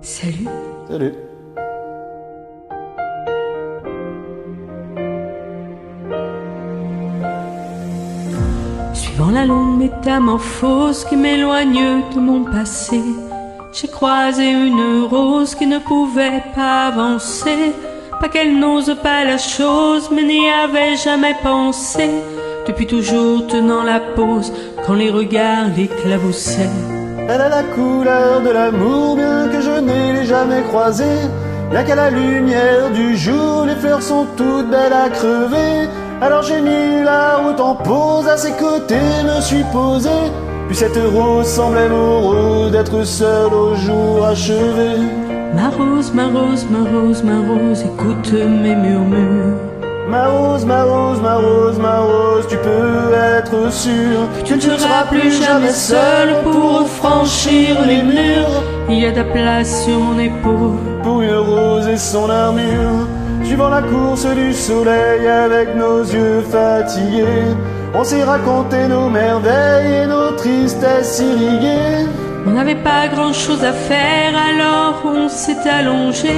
Salut. Salut. Suivant la longue métamorphose qui m'éloigne de mon passé, j'ai croisé une rose qui ne pouvait pas avancer. Pas qu'elle n'ose pas la chose, mais n'y avait jamais pensé. Depuis toujours tenant la pose, quand les regards l'éclaboussaient. Elle a la couleur de l'amour, bien que je n'ai jamais croisé. Bien qu'à la lumière du jour, les fleurs sont toutes belles à crever. Alors j'ai mis la route en pause, à ses côtés me suis posé. Puis cette rose semblait morose d'être seule au jour achevé. Ma rose, ma rose, ma rose, ma rose, écoute mes murmures. Ma rose, ma rose, ma rose, ma rose, tu peux être sûr que tu ne seras plus jamais seule pour franchir les murs. Il y a de la place sur mon épaule pour une rose et son armure. Suivant la course du soleil avec nos yeux fatigués, on s'est raconté nos merveilles et nos tristesses irriguées. On n'avait pas grand chose à faire, alors on s'est allongé.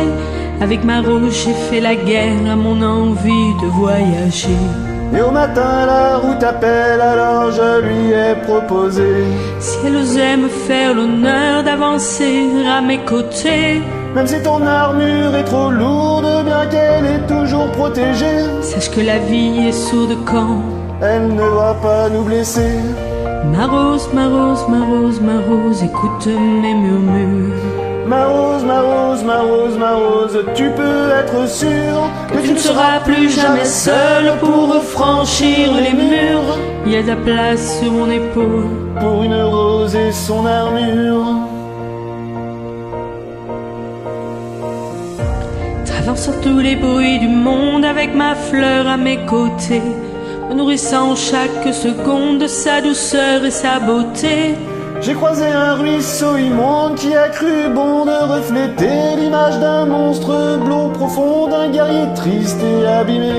Avec ma rose j'ai fait la guerre à mon envie de voyager. Et au matin la route appelle, alors je lui ai proposé, si elle osait me faire l'honneur d'avancer à mes côtés. Même si ton armure est trop lourde, bien qu'elle est toujours protégée, sache que la vie est sourde quand elle ne va pas nous blesser. Ma rose, ma rose, ma rose, ma rose, écoute mes murmures. Ma rose, ma rose, ma rose, ma rose, tu peux être sûr que tu ne seras plus jamais seule pour franchir les murs. Il y a de la place sur mon épaule pour une rose et son armure. Traversant tous les bruits du monde avec ma fleur à mes côtés, me nourrissant chaque seconde de sa douceur et sa beauté. J'ai croisé un ruisseau immonde qui a cru bon de refléter l'image d'un monstre blond profond, d'un guerrier triste et abîmé.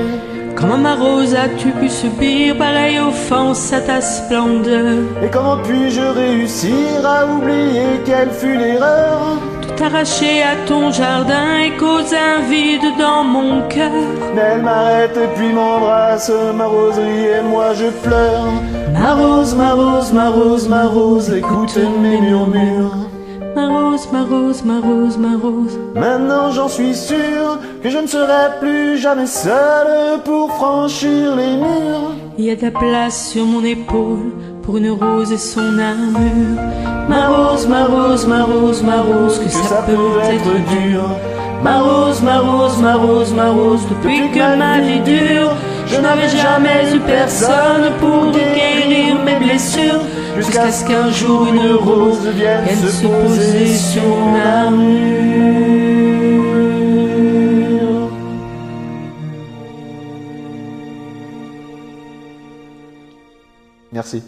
Comment ma rose as-tu pu subir pareille offense à ta splendeur? Et comment puis-je réussir à oublier quelle fut l'erreur? Tout arraché à ton jardin et cause un vide dans mon cœur. Mais elle m'arrête puis m'embrasse, ma roserie et moi je pleure. Ma rose, ma rose, ma rose, ma rose, écoute mes murmures. Ma rose, ma rose, ma rose, ma rose. Maintenant j'en suis sûr que je ne serai plus jamais seule pour franchir les murs. Il y a de la place sur mon épaule pour une rose et son armure. Ma rose, ma rose, ma rose, ma rose, que ça peut être dur. Ma rose, ma rose, ma rose, ma rose, depuis que ma vie dure, je n'avais jamais eu personne pour guérir mes blessures. Jusqu'à ce qu'un jour une rose vienne se poser sur mon armure. Merci.